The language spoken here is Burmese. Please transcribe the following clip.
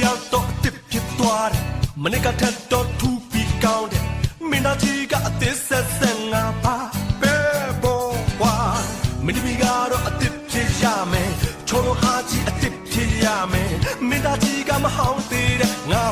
ရောက်တော့အစ်စ်ဖြစ်သွားတယ်မနေ့ကထက်တော့ထူပြီးကောင်းတယ်မင်းသားကြီးကအသစ်ဆက်ဆက်ငါပါပဲဘောဝါမင်းဒီကတော့အစ်စ်ဖြစ်ရမယ်ချိုးလို့ဟာကြီးအစ်စ်ဖြစ်ရမယ်မင်းသားကြီးကမဟောင်းသေးတဲ့ငါ